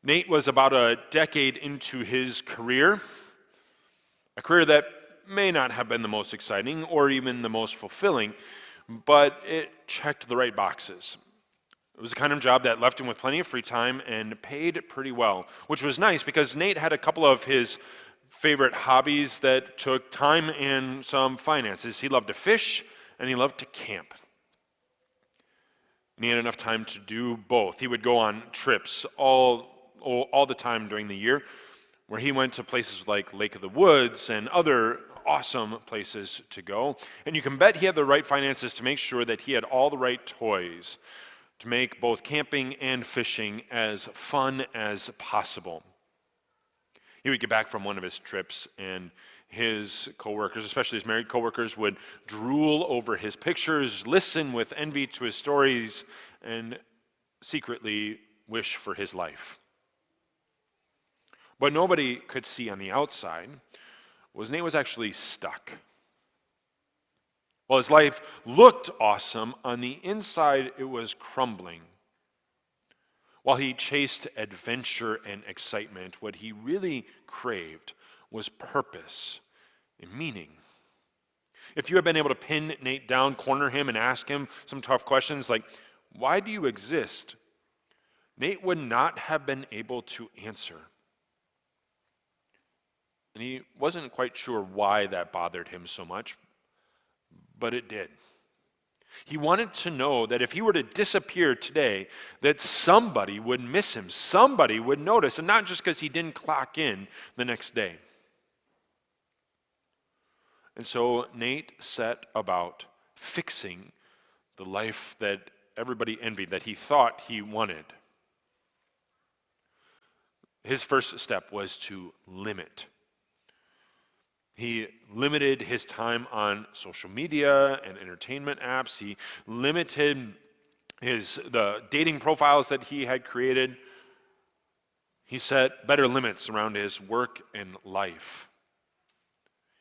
Nate was about a decade into his career, a career that may not have been the most exciting or even the most fulfilling, but it checked the right boxes. It was the kind of job that left him with plenty of free time and paid pretty well, which was nice because Nate had a couple of his favorite hobbies that took time and some finances. He loved to fish and he loved to camp. And he had enough time to do both. He would go on trips all the time during the year, where he went to places like Lake of the Woods and other awesome places to go. And you can bet he had the right finances to make sure that he had all the right toys to make both camping and fishing as fun as possible. He would get back from one of his trips and his coworkers, especially his married coworkers, would drool over his pictures, listen with envy to his stories, and secretly wish for his life. What nobody could see on the outside was Nate was actually stuck. While his life looked awesome, on the inside it was crumbling. While he chased adventure and excitement, what he really craved was purpose and meaning. If you had been able to pin Nate down, corner him, and ask him some tough questions like, "Why do you exist?" Nate would not have been able to answer. And he wasn't quite sure why that bothered him so much, but it did. He wanted to know that if he were to disappear today, that somebody would miss him, somebody would notice, and not just because he didn't clock in the next day. And so Nate set about fixing the life that everybody envied, that he thought he wanted. His first step was to limit. He limited his time on social media and entertainment apps. He limited the dating profiles that he had created. He set better limits around his work and life.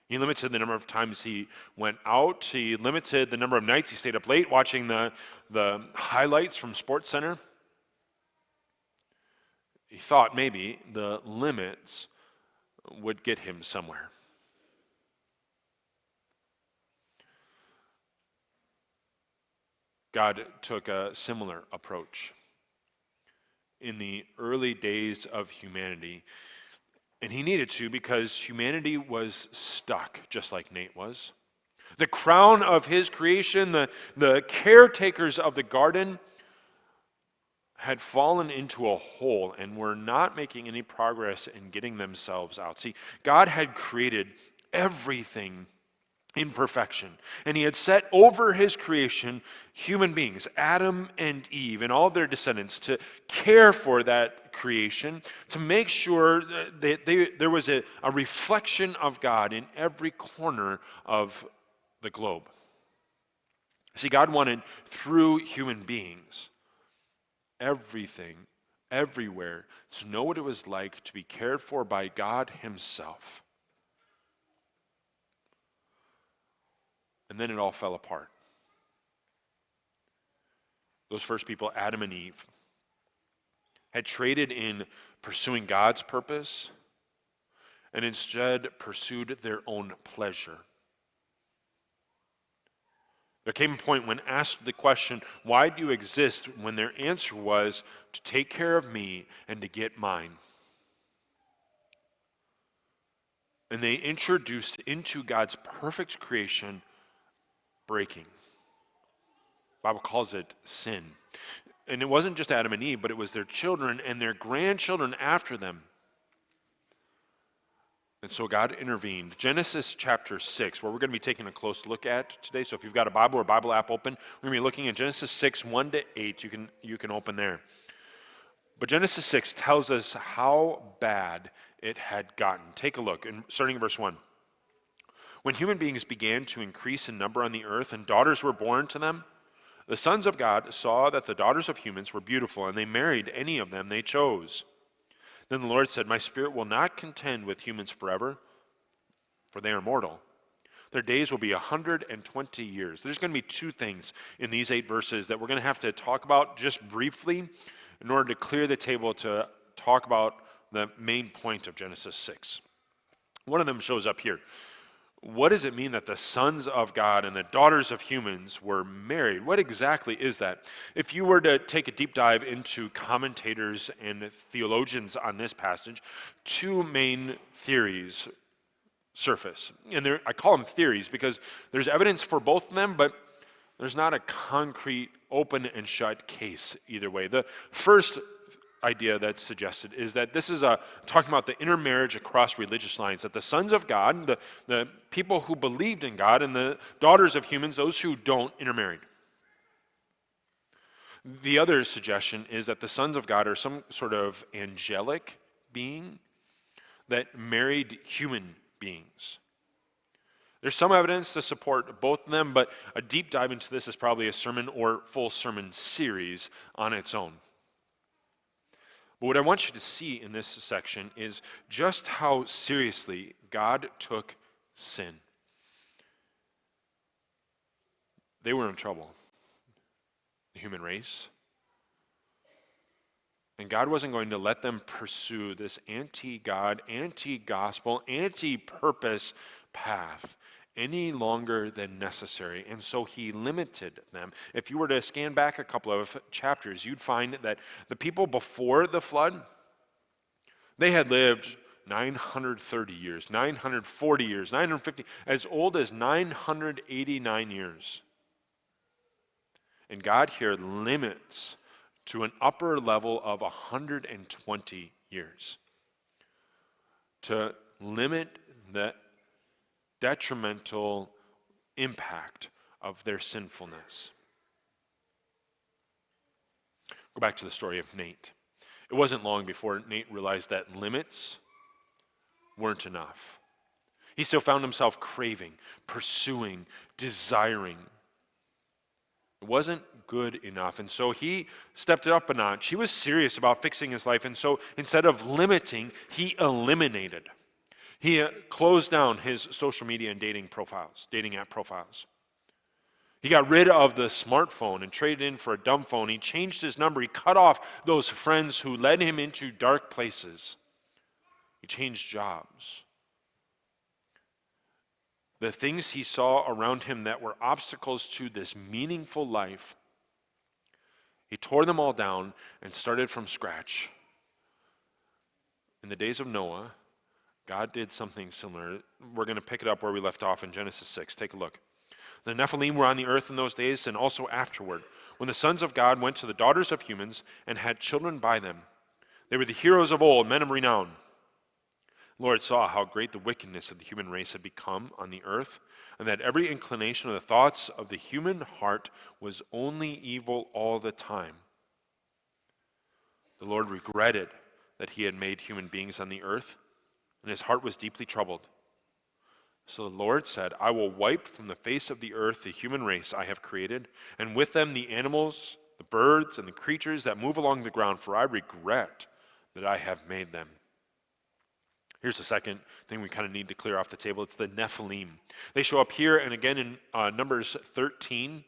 He limited the number of times he went out. He limited the number of nights he stayed up late watching the highlights from SportsCenter. He thought maybe the limits would get him somewhere. God took a similar approach in the early days of humanity, and he needed to because humanity was stuck, just like Nate was. The crown of his creation, the caretakers of the garden, had fallen into a hole and were not making any progress in getting themselves out. See, God had created everything in perfection, and he had set over his creation human beings, Adam and Eve and all their descendants, to care for that creation, to make sure that there was a reflection of God in every corner of the globe. See, God wanted, through human beings, everything, everywhere, to know what it was like to be cared for by God himself. And then it all fell apart. Those first people, Adam and Eve, had traded in pursuing God's purpose and instead pursued their own pleasure. There came a point when asked the question, "Why do you exist?" when their answer was, "To take care of me and to get mine." And they introduced into God's perfect creation breaking. The Bible calls it sin. And it wasn't just Adam and Eve, but it was their children and their grandchildren after them. And so God intervened. Genesis chapter 6, where we're going to be taking a close look at today. So if you've got a Bible or Bible app open, we're going to be looking at Genesis 6, 1 to 8. You can open there. But Genesis 6 tells us how bad it had gotten. Take a look, starting in verse 1. When human beings began to increase in number on the earth and daughters were born to them, the sons of God saw that the daughters of humans were beautiful, and they married any of them they chose. Then the Lord said, "My spirit will not contend with humans forever, for they are mortal. Their days will be 120 years. There's going to be two things in these 8 verses that we're going to have to talk about just briefly in order to clear the table to talk about the main point of Genesis 6. One of them shows up here. What does it mean that the sons of God and the daughters of humans were married? What exactly is that? If you were to take a deep dive into commentators and theologians on this passage, two main theories surface. And I call them theories because there's evidence for both of them, but there's not a concrete open and shut case either way. The first idea that's suggested is that this is talking about the intermarriage across religious lines, that the sons of God, the people who believed in God, and the daughters of humans, those who don't, intermarried. The other suggestion is that the sons of God are some sort of angelic being that married human beings. There's some evidence to support both of them, but a deep dive into this is probably a sermon or full sermon series on its own. But what I want you to see in this section is just how seriously God took sin. They were in trouble, the human race. And God wasn't going to let them pursue this anti-God, anti-gospel, anti-purpose path any longer than necessary. And so he limited them. If you were to scan back a couple of chapters, you'd find that the people before the flood, they had lived 930 years, 940 years, 950, as old as 989 years. And God here limits to an upper level of 120 years to limit the detrimental impact of their sinfulness. Go back to the story of Nate. It wasn't long before Nate realized that limits weren't enough. He still found himself craving, pursuing, desiring. It wasn't good enough, and so he stepped it up a notch. He was serious about fixing his life, and so instead of limiting, he eliminated. He closed down his social media and dating app profiles. He got rid of the smartphone and traded in for a dumb phone. He changed his number. He cut off those friends who led him into dark places. He changed jobs. The things he saw around him that were obstacles to this meaningful life, he tore them all down and started from scratch. In the days of Noah, God did something similar. We're going to pick it up where we left off in Genesis 6. Take a look. The Nephilim were on the earth in those days and also afterward, when the sons of God went to the daughters of humans and had children by them. They were the heroes of old, men of renown. The Lord saw how great the wickedness of the human race had become on the earth, and that every inclination of the thoughts of the human heart was only evil all the time. The Lord regretted that he had made human beings on the earth, and his heart was deeply troubled. So the Lord said, I will wipe from the face of the earth the human race I have created, and with them the animals, the birds, and the creatures that move along the ground, for I regret that I have made them. Here's the second thing we kind of need to clear off the table. It's the Nephilim. They show up here and again in Numbers 13.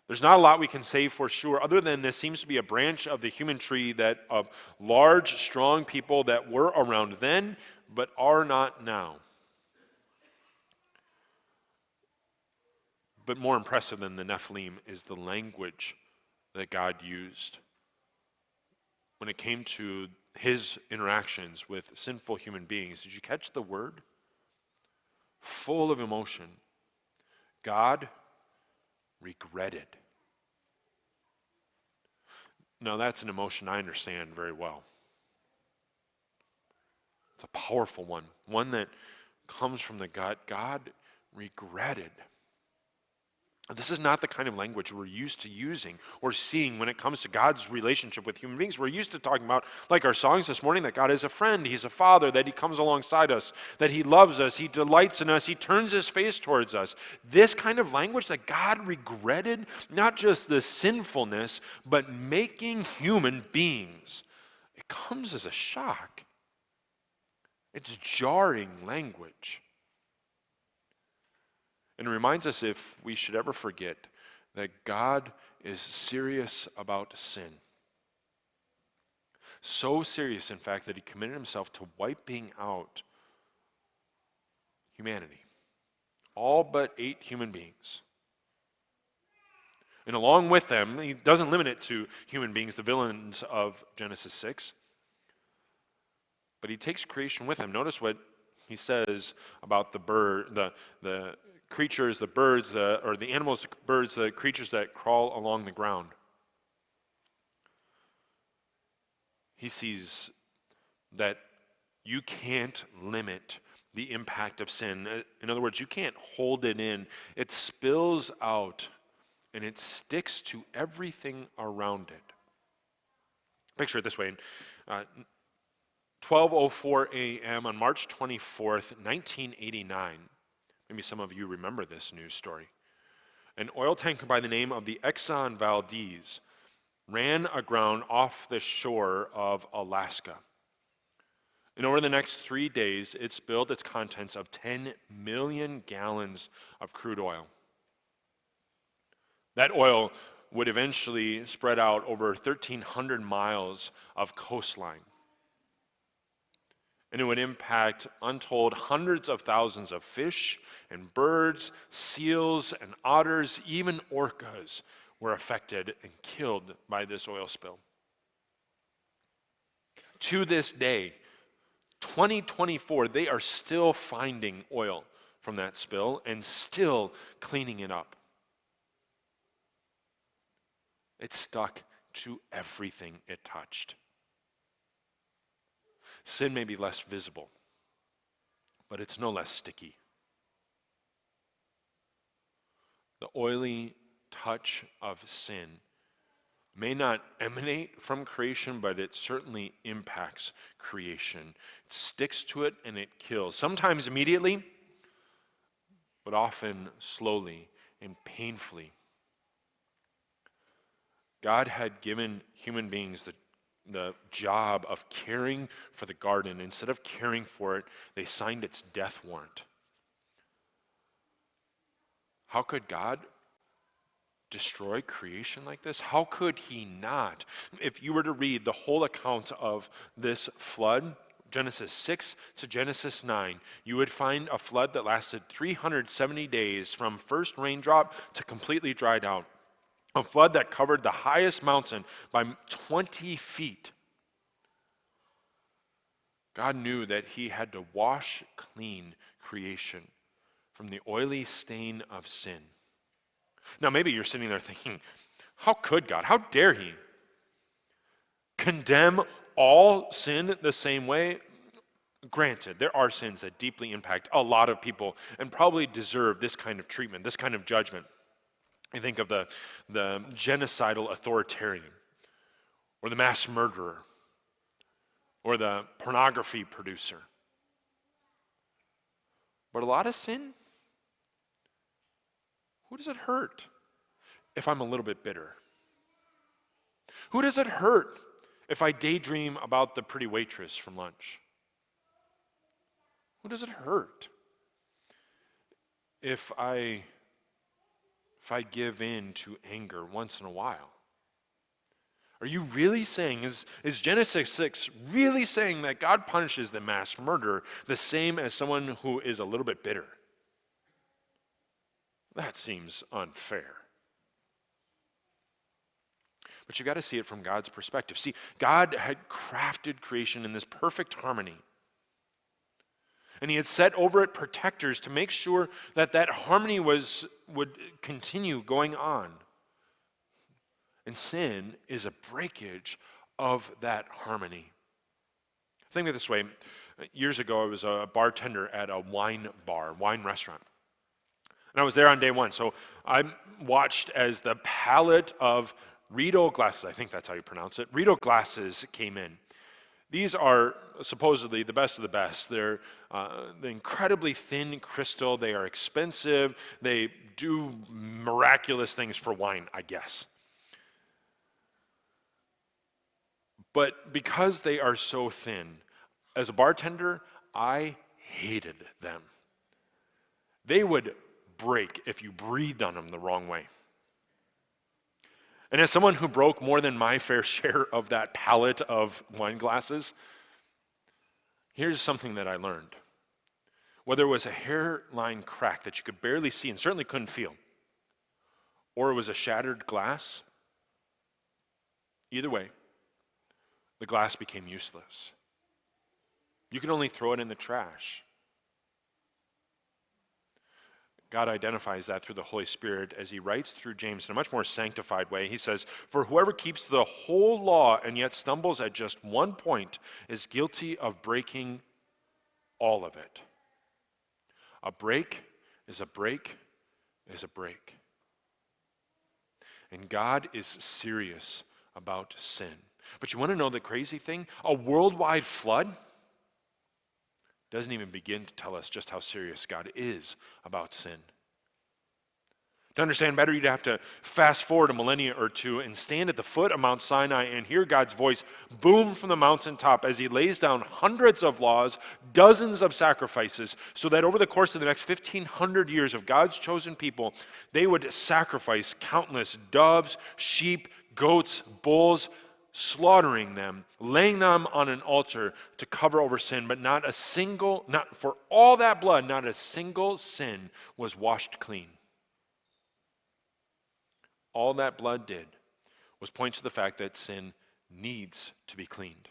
There's not a lot we can say for sure, other than this seems to be a branch of the human tree that of large, strong people that were around then, but are not now. But more impressive than the Nephilim is the language that God used when it came to his interactions with sinful human beings. Did you catch the word? Full of emotion. God regretted. Now that's an emotion I understand very well. It's a powerful one that comes from the gut. God regretted. This is not the kind of language we're used to using or seeing when it comes to God's relationship with human beings. We're used to talking about, like our songs this morning, that God is a friend, he's a father, that he comes alongside us, that he loves us, he delights in us, he turns his face towards us. This kind of language that God regretted, not just the sinfulness, but making human beings, it comes as a shock. It's jarring language. And it reminds us, if we should ever forget, that God is serious about sin. So serious, in fact, that he committed himself to wiping out humanity. All but 8 human beings. And along with them, he doesn't limit it to human beings, the villains of Genesis 6, but he takes creation with him. Notice what he says about the creatures, the birds, or the animals, the birds, the creatures that crawl along the ground. He sees that you can't limit the impact of sin. In other words, you can't hold it in. It spills out and it sticks to everything around it. Picture it this way. 12:04 a.m. on March 24th, 1989. Maybe some of you remember this news story. An oil tanker by the name of the Exxon Valdez ran aground off the shore of Alaska. And over the next 3 days, it spilled its contents of 10 million gallons of crude oil. That oil would eventually spread out over 1,300 miles of coastline. And it would impact untold hundreds of thousands of fish and birds, seals and otters, even orcas were affected and killed by this oil spill. To this day, 2024, they are still finding oil from that spill and still cleaning it up. It stuck to everything it touched. Sin may be less visible, but it's no less sticky. The oily touch of sin may not emanate from creation, but it certainly impacts creation. It sticks to it and it kills. Sometimes immediately, but often slowly and painfully. God had given human beings the job of caring for the garden. Instead of caring for it, they signed its death warrant. How could God destroy creation like this? How could he not? If you were to read the whole account of this flood, Genesis 6 to Genesis 9, you would find a flood that lasted 370 days from first raindrop to completely dried out. A flood that covered the highest mountain by 20 feet. God knew that he had to wash clean creation from the oily stain of sin. Now, maybe you're sitting there thinking, how could God, how dare he condemn all sin the same way? Granted, there are sins that deeply impact a lot of people and probably deserve this kind of treatment, this kind of judgment. I think of the genocidal authoritarian, or the mass murderer, or the pornography producer. But a lot of sin, who does it hurt if I'm a little bit bitter? Who does it hurt if I daydream about the pretty waitress from lunch? Who does it hurt if I give in to anger once in a while? Are you really saying, is Genesis 6 really saying that God punishes the mass murderer the same as someone who is a little bit bitter? That seems unfair. But you've got to see it from God's perspective. See, God had crafted creation in this perfect harmony. And he had set over it protectors to make sure that that harmony would continue going on. And sin is a breakage of that harmony. Think of it this way. Years ago, I was a bartender at a wine restaurant. And I was there on day one. So I watched as the palette of Riedel glasses, I think that's how you pronounce it, Riedel glasses came in. These are supposedly the best of the best. They're incredibly thin crystal. They are expensive. They do miraculous things for wine, I guess. But because they are so thin, as a bartender, I hated them. They would break if you breathed on them the wrong way. And as someone who broke more than my fair share of that pallet of wine glasses, here's something that I learned. Whether it was a hairline crack that you could barely see and certainly couldn't feel, or it was a shattered glass, either way, the glass became useless. You can only throw it in the trash. God identifies that through the Holy Spirit as he writes through James in a much more sanctified way. He says, "For whoever keeps the whole law and yet stumbles at just one point is guilty of breaking all of it." A break is a break is a break. And God is serious about sin. But you want to know the crazy thing? A worldwide flood doesn't even begin to tell us just how serious God is about sin. To understand better, you'd have to fast forward a millennia or two and stand at the foot of Mount Sinai and hear God's voice boom from the mountaintop as he lays down hundreds of laws, dozens of sacrifices, so that over the course of the next 1,500 years of God's chosen people, they would sacrifice countless doves, sheep, goats, bulls, slaughtering them, laying them on an altar to cover over sin, but not for all that blood, not a single sin was washed clean. All that blood did was point to the fact that sin needs to be cleaned.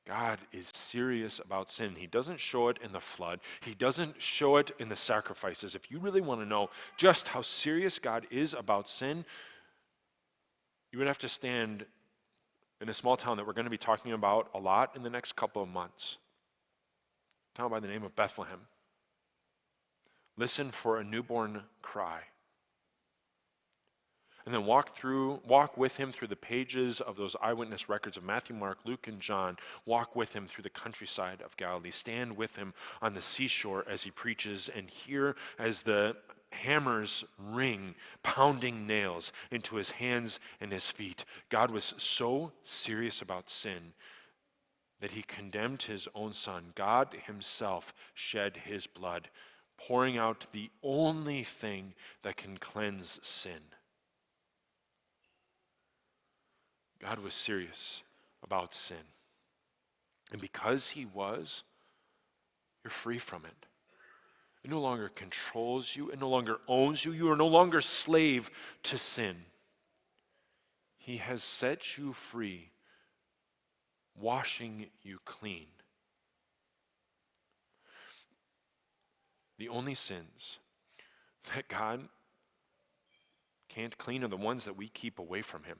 God is serious about sin. He doesn't show it in the flood. He doesn't show it in the sacrifices. If you really want to know just how serious God is about sin, you would have to stand in a small town that we're going to be talking about a lot in the next couple of months. A town by the name of Bethlehem. Listen for a newborn cry. And then walk with him through the pages of those eyewitness records of Matthew, Mark, Luke, and John. Walk with him through the countryside of Galilee. Stand with him on the seashore as he preaches, and hear as the hammers ring, pounding nails into his hands and his feet. God was so serious about sin that he condemned his own son. God himself shed his blood, pouring out the only thing that can cleanse sin. God was serious about sin. And because he was, you're free from it. It no longer controls you. It no longer owns you. You are no longer slave to sin. He has set you free, washing you clean. The only sins that God can't clean are the ones that we keep away from him.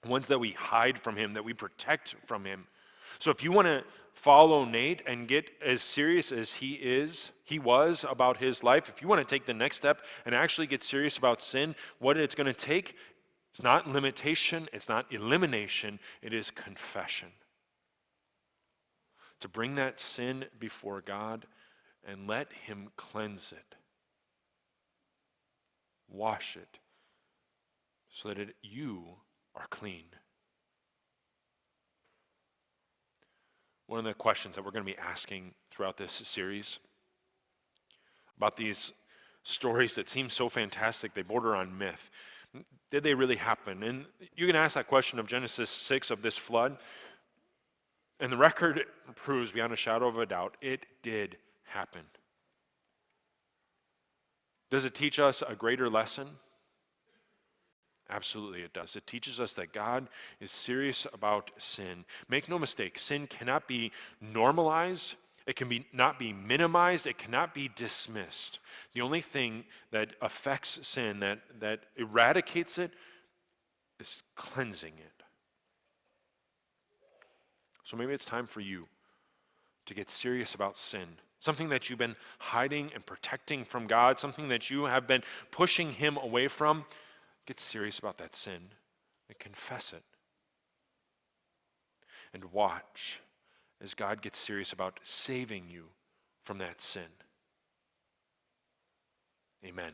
Ones that we hide from him, that we protect from him. So if you want to follow Nate and get as serious as he was about his life, if you want to take the next step and actually get serious about sin, what it's going to take, it's not limitation, it's not elimination, it is confession. To bring that sin before God and let him cleanse it. Wash it so that you are clean. One of the questions that we're going to be asking throughout this series about these stories that seem so fantastic, they border on myth. Did they really happen? And you can ask that question of Genesis 6 of this flood, and the record proves beyond a shadow of a doubt, it did happen. Does it teach us a greater lesson? Absolutely it does. It teaches us that God is serious about sin. Make no mistake, sin cannot be normalized. It can not be minimized. It cannot be dismissed. The only thing that affects sin, that eradicates it, is cleansing it. So maybe it's time for you to get serious about sin. Something that you've been hiding and protecting from God, something that you have been pushing him away from. Get serious about that sin and confess it. And watch as God gets serious about saving you from that sin. Amen.